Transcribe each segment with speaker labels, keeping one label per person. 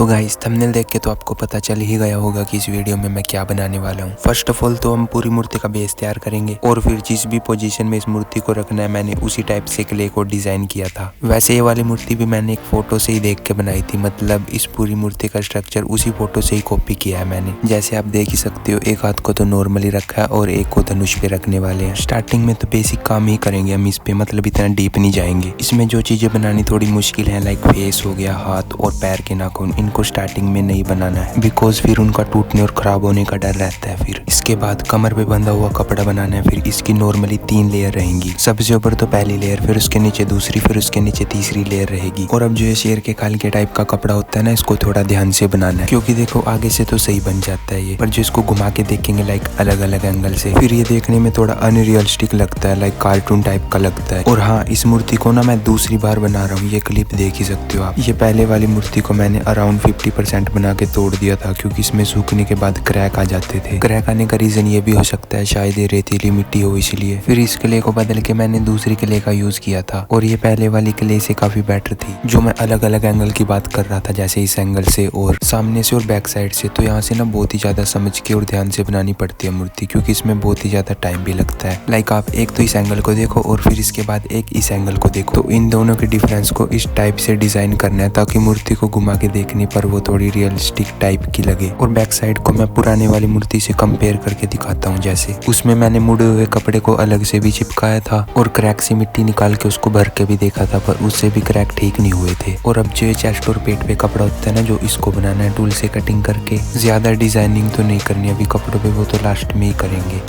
Speaker 1: तो guys thumbnail देख के तो आपको पता चल ही गया होगा कि इस वीडियो में मैं क्या बनाने वाला हूँ। फर्स्ट ऑफ ऑल तो हम पूरी मूर्ति का बेस तैयार करेंगे और फिर जिस भी पोजीशन में इस मूर्ति को रखना है मैंने उसी टाइप से क्ले को डिजाइन किया था। वैसे ये वाली मूर्ति भी मैंने एक फोटो से ही देख के बनाई थी, मतलब इस पूरी मूर्ति का स्ट्रक्चर उसी फोटो से ही कॉपी किया है मैंने। जैसे आप देख ही सकते हो, एक हाथ को तो नॉर्मली रखा है और एक को धनुष पे रखने वाले हैं। स्टार्टिंग में तो बेसिक काम ही करेंगे हम इस पे, मतलब इतना डीप नहीं जाएंगे। इसमें जो चीजें बनानी थोड़ी मुश्किल है, लाइक फेस हो गया, हाथ और पैर के नाखून, इनको स्टार्टिंग में नहीं बनाना है बिकॉज फिर उनका टूटने और खराब होने का डर रहता है। फिर इसके बाद कमर पे बंधा हुआ कपड़ा बनाना है। फिर इसकी नॉर्मली 3 लेयर रहेंगी। सबसे ऊपर तो पहली लेयर, फिर उसके नीचे दूसरी, फिर उसके नीचे तीसरी लेयर रहेगी। और अब जो ये शेर के खाल के टाइप का कपड़ा होता है ना, इसको थोड़ा ध्यान से बनाना है क्योंकि देखो आगे से तो सही बन जाता है ये, पर जो इसको घुमा के देखेंगे लाइक अलग अलग एंगल से, फिर ये देखने में थोड़ा अनरियलिस्टिक लगता है, लाइक कार्टून टाइप का लगता है। और हाँ, इस मूर्ति को ना मैं दूसरी बार बना रहा हूँ, ये क्लिप देख ही सकते हो आप। ये पहले वाली मूर्ति को मैंने अराउंड 50% बना के तोड़ दिया था क्योंकि इसमें सूखने के बाद क्रैक आ जाते थे। क्रैक आने का रीजन ये भी हो सकता है शायद ये रेतीली मिट्टी हो इसलिए। फिर इस क्ले को बदल के मैंने दूसरी क्ले का यूज किया था और ये पहले वाली क्ले से काफी बेटर थी। जो मैं अलग अलग एंगल की बात कर रहा था, जैसे इस एंगल से और सामने से और बैक साइड से, तो यहाँ से ना बहुत ही ज्यादा समझ के और ध्यान से बनानी पड़ती है मूर्ति क्योंकि इसमें बहुत ही ज्यादा टाइम भी लगता है। लाइक आप एक तो इस एंगल को देखो और फिर इसके बाद एक इस एंगल को देखो, तो इन दोनों के डिफरेंस को इस टाइप से डिजाइन करना है ताकि मूर्ति को घुमा के देखने पर वो थोड़ी रियलिस्टिक टाइप की लगे। और बैक साइड को मैं पुराने वाली मूर्ति से कंपेयर करके दिखाता हूँ। जैसे उसमें मैंने मुड़े हुए कपड़े को अलग से भी चिपकाया था और क्रैक से मिट्टी निकाल के उसको भर के भी देखा था, पर उससे भी क्रैक ठीक नहीं हुए थे। और अब जो चेस्ट और पेट पे कपड़ा होता है ना, जो इसको बनाना है टूल से कटिंग करके, ज्यादा डिजाइनिंग तो नहीं करनी अभी कपड़ों पे, वो तो लास्ट में ही करेंगे।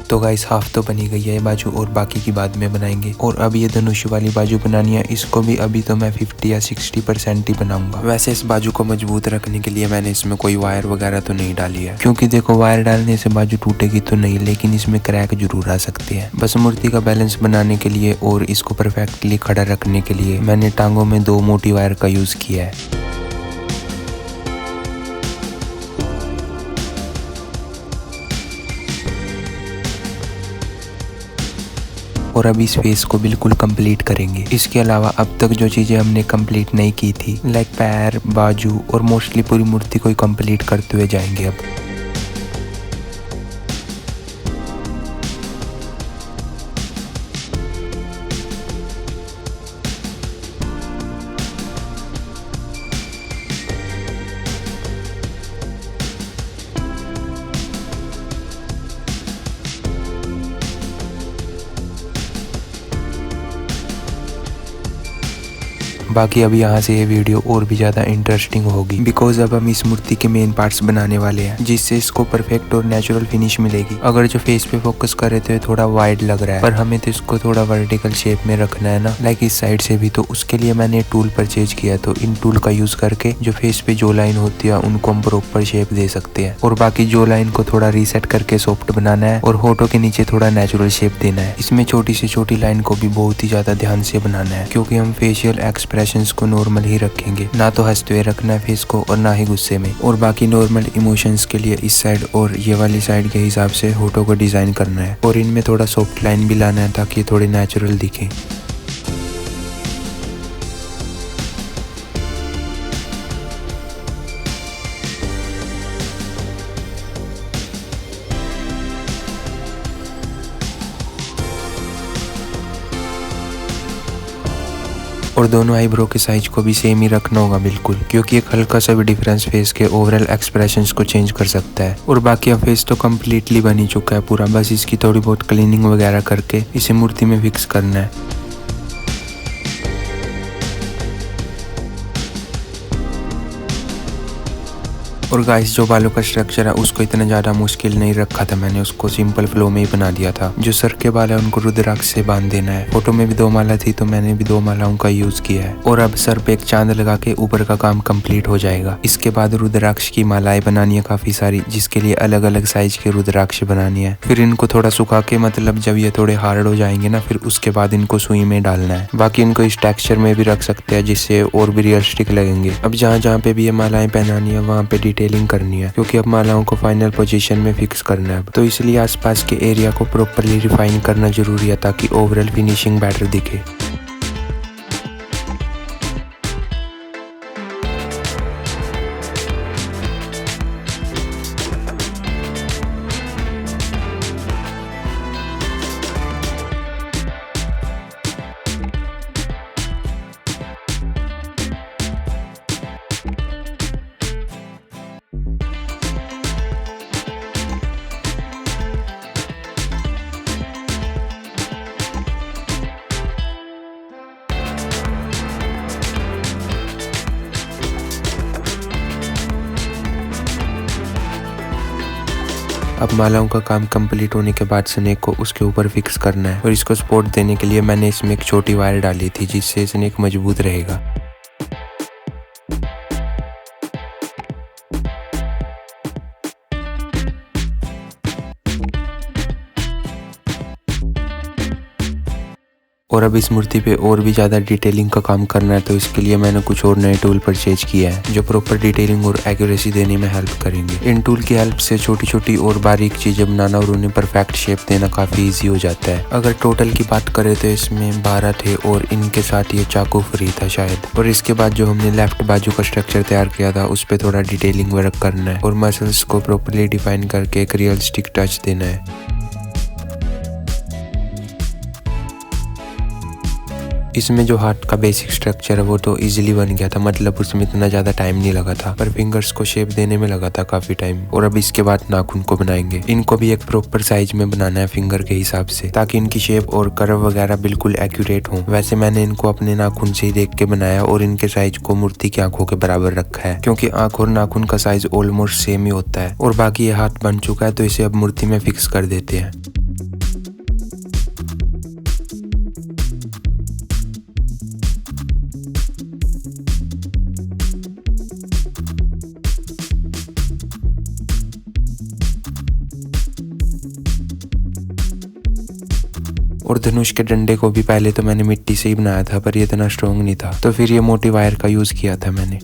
Speaker 1: तो गाइस हाफ तो बनी गई है ये बाजू और बाकी की बाद में बनाएंगे। और अब ये धनुष वाली बाजू बनानी है, इसको भी अभी तो मैं 50 या 60% ही बनाऊंगा। वैसे इस बाजू को मजबूत रखने के लिए मैंने इसमें कोई वायर वगैरह तो नहीं डाली है क्योंकि देखो वायर डालने से बाजू टूटेगी तो नहीं, लेकिन इसमें क्रैक जरूर आ सकते हैं। बस मूर्ति का बैलेंस बनाने के लिए और इसको परफेक्टली खड़ा रखने के लिए मैंने टांगों में 2 मोटी वायर का यूज किया है। और अब इस फेस को बिल्कुल कंप्लीट करेंगे। इसके अलावा अब तक जो चीजें हमने कंप्लीट नहीं की थी, लाइक पैर, बाजू और मोस्टली पूरी मूर्ति को ही कंप्लीट करते हुए जाएंगे अब। बाकी अब यहाँ से ये वीडियो और भी ज़्यादा इंटरेस्टिंग होगी बिकॉज अब हम इस मूर्ति के मेन पार्ट्स बनाने वाले हैं जिससे इसको परफेक्ट और नेचुरल फिनिश मिलेगी। अगर जो फेस पे फोकस कर रहे थे थोड़ा वाइड लग रहा है, पर हमें तो इसको थोड़ा वर्टिकल शेप में रखना है ना, लाइक इस साइड से भी, तो उसके लिए मैंने टूल परचेज किया। तो इन टूल का यूज करके जो फेस पे जो लाइन होती है उनको हम प्रॉपर शेप दे सकते हैं और बाकी जो लाइन को थोड़ा रीसेट करके सॉफ्ट बनाना है और होठों के नीचे थोड़ा नेचुरल शेप देना है। इसमें छोटी से छोटी लाइन को भी बहुत ही ज्यादा ध्यान से बनाना है क्योंकि हम फेशियल एक्सप्रेशंस को नॉर्मल ही रखेंगे, ना तो हंसते हुए रखना है फेस को और ना ही गुस्से में। और बाकी नॉर्मल इमोशंस के लिए इस साइड और ये वाली साइड के हिसाब से होठों को डिजाइन करना है और इनमें थोड़ा सॉफ्ट लाइन भी लाना है ताकि ये थोड़े नेचुरल दिखे। और दोनों आईब्रो के साइज को भी सेम ही रखना होगा बिल्कुल, क्योंकि एक हल्का सा भी डिफरेंस फेस के ओवरऑल एक्सप्रेशंस को चेंज कर सकता है। और बाकी अब फेस तो कम्प्लीटली बन ही चुका है पूरा, बस इसकी थोड़ी बहुत क्लीनिंग वगैरह करके इसे मूर्ति में फिक्स करना है। और गाइस जो बालों का स्ट्रक्चर है उसको इतना ज्यादा मुश्किल नहीं रखा था मैंने, उसको सिंपल फ्लो में ही बना दिया था। जो सर के बाल है उनको रुद्राक्ष से बांध देना है। फोटो में भी 2 माला थी तो मैंने भी 2 मालाओं का यूज किया है। और अब सर पे एक चांद लगा के ऊपर का काम कंप्लीट हो जाएगा। इसके बाद रुद्राक्ष की मालाएं बनानी है काफी सारी, जिसके लिए अलग अलग साइज के रुद्राक्ष बनानी है। फिर इनको थोड़ा सुखा के, मतलब जब ये थोड़े हार्ड हो जाएंगे ना, फिर उसके बाद इनको सुई में डालना है। बाकी इनको इस टेक्सचर में भी रख सकते हैं जिससे और भी रियलिस्टिक लगेंगे। अब जहाँ जहाँ पे भी ये मालाएं पहनानी है वहाँ पे डिटेलिंग करनी है, क्योंकि अब मालाओं को फाइनल पोजीशन में फिक्स करना है। तो इसलिए आसपास के एरिया को प्रॉपरली रिफाइन करना जरूरी है ताकि ओवरऑल फिनिशिंग बेटर दिखे। अब मालाओं का काम कंप्लीट होने के बाद स्नेक को उसके ऊपर फिक्स करना है। और इसको सपोर्ट देने के लिए मैंने इसमें एक छोटी वायर डाली थी जिससे स्नेक मजबूत रहेगा। और अब इस मूर्ति पे और भी ज़्यादा डिटेलिंग का काम करना है, तो इसके लिए मैंने कुछ और नए टूल परचेज किया है जो प्रॉपर डिटेलिंग और एक्यूरेसी देने में हेल्प करेंगे। इन टूल की हेल्प से छोटी छोटी और बारीक चीज़ें बनाना और उन्हें परफेक्ट शेप देना काफ़ी इजी हो जाता है। अगर टोटल की बात करें तो इसमें 12 थे और इनके साथ ये चाकू फ्री था शायद। और इसके बाद जो हमने लेफ्ट बाजू का स्ट्रक्चर तैयार किया था उस पर थोड़ा डिटेलिंग वर्क करना है और मसल्स को प्रॉपरली डिफाइन करके एक रियलिस्टिक टच देना है। इसमें जो हाथ का बेसिक स्ट्रक्चर है वो तो इजीली बन गया था, मतलब उसमें इतना ज़्यादा टाइम नहीं लगा था, पर फिंगर्स को शेप देने में लगा था काफ़ी टाइम। और अब इसके बाद नाखून को बनाएंगे। इनको भी एक प्रॉपर साइज में बनाना है फिंगर के हिसाब से, ताकि इनकी शेप और कर्व वगैरह बिल्कुल एक्यूरेट हो। वैसे मैंने इनको अपने नाखून से ही देख के बनाया और इनके साइज को मूर्ति की आंखों के बराबर रखा है, क्योंकि आंख और नाखून का साइज ऑलमोस्ट सेम ही होता है। और बाकी ये हाथ बन चुका है तो इसे अब मूर्ति में फिक्स कर देते हैं। और धनुष के डंडे को भी पहले तो मैंने मिट्टी से ही बनाया था, पर ये इतना स्ट्रॉन्ग नहीं था, तो फिर ये मोटी वायर का यूज किया था मैंने।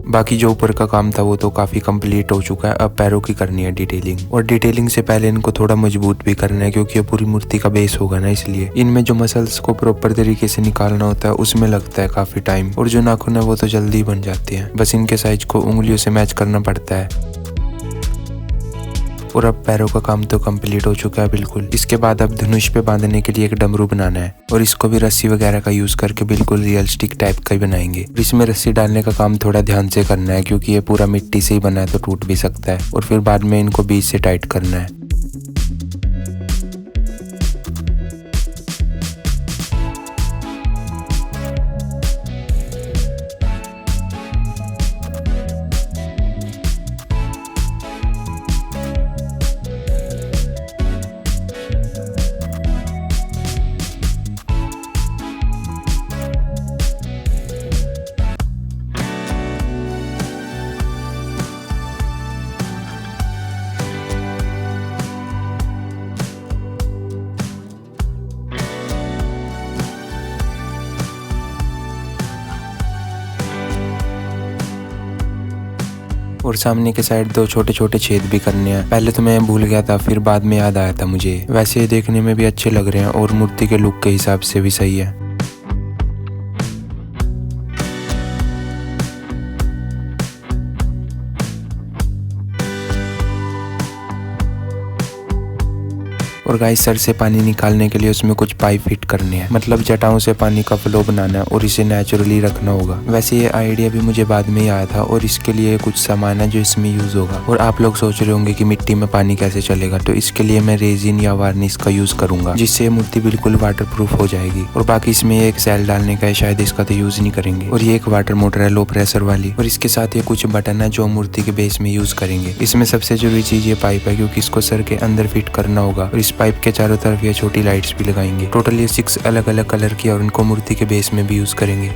Speaker 1: बाकी जो ऊपर का काम था वो तो काफी कंप्लीट हो चुका है। अब पैरों की करनी है डिटेलिंग, और डिटेलिंग से पहले इनको थोड़ा मजबूत भी करना है, क्योंकि ये पूरी मूर्ति का बेस होगा ना, इसलिए इनमें जो मसल्स को प्रॉपर तरीके से निकालना होता है उसमें लगता है काफी टाइम। और जो नाखून है वो तो जल्दी बन जाते हैं, बस इनके साइज को उंगलियों से मैच करना पड़ता है। और अब पैरों का काम तो कंप्लीट हो चुका है बिल्कुल। इसके बाद अब धनुष पे बांधने के लिए एक डमरू बनाना है, और इसको भी रस्सी वगैरह का यूज करके बिल्कुल रियलिस्टिक टाइप का ही बनाएंगे। इसमें रस्सी डालने का काम थोड़ा ध्यान से करना है, क्योंकि ये पूरा मिट्टी से ही बना है तो टूट भी सकता है। और फिर बाद में इनको बीच से टाइट करना है। और सामने के साइड 2 छोटे छोटे छेद भी करने हैं। पहले तो मैं भूल गया था, फिर बाद में याद आया था मुझे। वैसे ये देखने में भी अच्छे लग रहे हैं और मूर्ति के लुक के हिसाब से भी सही है। और गाइस सर से पानी निकालने के लिए उसमें कुछ पाइप फिट करने हैं, मतलब जटाओं से पानी का फ्लो बनाना है और इसे नेचुरली रखना होगा। वैसे ये आइडिया भी मुझे बाद में ही आया था और इसके लिए कुछ सामान है जो इसमें यूज होगा। और आप लोग सोच रहे होंगे कि मिट्टी में पानी कैसे चलेगा, तो इसके लिए मैं रेजिन या वार्निश का यूज करूंगा, जिससे मूर्ति बिल्कुल वाटर प्रूफ हो जाएगी। और बाकी इसमें एक सेल डालने का है, शायद इसका तो यूज नहीं करेंगे। और ये एक वाटर मोटर है लो प्रेशर वाली, और इसके साथ ये कुछ बटन है जो मूर्ति के बेस में यूज करेंगे। इसमें सबसे जरूरी चीज ये पाइप है, क्योंकि इसको सर के अंदर फिट करना होगा। और इस पाइप के चारों तरफ ये छोटी लाइट्स भी लगाएंगे। टोटल ये 6 अलग अलग कलर की, और उनको मूर्ति के बेस में भी यूज करेंगे।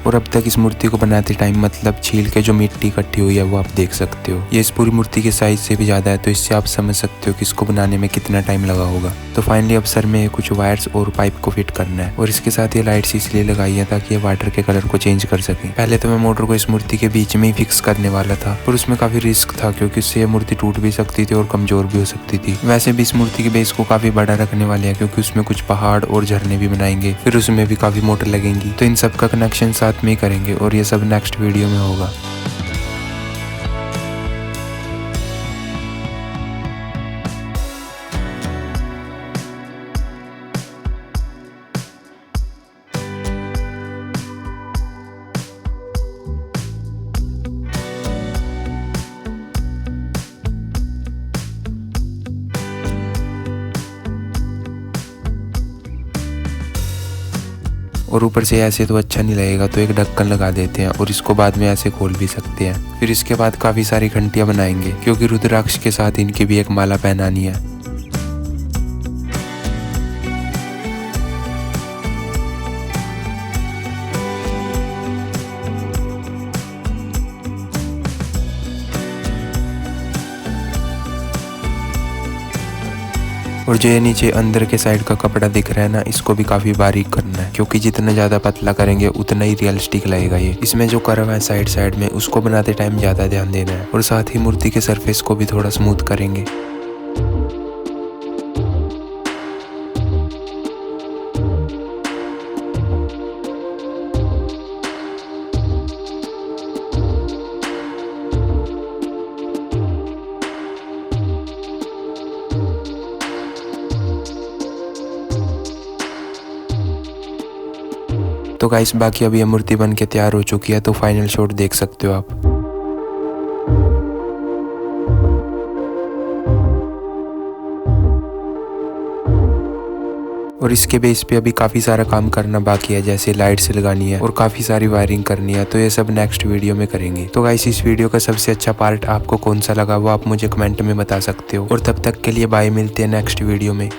Speaker 1: और अब तक इस मूर्ति को बनाते टाइम मतलब छील के जो मिट्टी इकट्ठी हुई है वो आप देख सकते हो। ये इस पूरी मूर्ति के साइज से भी ज्यादा है, तो इससे आप समझ सकते हो कि इसको बनाने में कितना टाइम लगा होगा। तो फाइनली अब सर में कुछ वायर्स और पाइप को फिट करना है। और इसके साथ ये लाइट्स इसलिए लगाई है ताकि ये वाटर के कलर को चेंज कर सके। पहले तो मैं मोटर को इस मूर्ति के बीच में ही फिक्स करने वाला था, पर उसमें काफी रिस्क था, क्योंकि इससे ये मूर्ति टूट भी सकती थी और कमजोर भी हो सकती थी। वैसे भी इस मूर्ति के बेस को काफी बड़ा रखने वाले हैं, क्योंकि उसमें कुछ पहाड़ और झरने भी बनाएंगे, फिर उसमें भी काफी मोटर लगेंगी। तो इन सब का कनेक्शन साथ में ही करेंगे, और ये सब नेक्स्ट वीडियो में होगा। और ऊपर से ऐसे तो अच्छा नहीं लगेगा, तो एक ढक्कन लगा देते हैं और इसको बाद में ऐसे खोल भी सकते हैं। फिर इसके बाद काफी सारी घंटियां बनाएंगे, क्योंकि रुद्राक्ष के साथ इनकी भी एक माला पहनानी है। और जो ये नीचे अंदर के साइड का कपड़ा दिख रहा है ना, इसको भी काफी बारीक करना है, क्योंकि जितना ज्यादा पतला करेंगे उतना ही रियलिस्टिक लगेगा ये। इसमें जो कर्व है साइड साइड में, उसको बनाते टाइम ज्यादा ध्यान देना है। और साथ ही मूर्ति के सरफेस को भी थोड़ा स्मूथ करेंगे। तो गाइस बाकी अभी ये मूर्ति बन के तैयार हो चुकी है, तो फाइनल शॉट देख सकते हो आप। और इसके बेस पे अभी काफी सारा काम करना बाकी है, जैसे लाइट्स लगानी है और काफी सारी वायरिंग करनी है, तो ये सब नेक्स्ट वीडियो में करेंगे। तो गाइस इस वीडियो का सबसे अच्छा पार्ट आपको कौन सा लगा वो आप मुझे कमेंट में बता सकते हो। और तब तक के लिए बाय, मिलते हैं नेक्स्ट वीडियो में।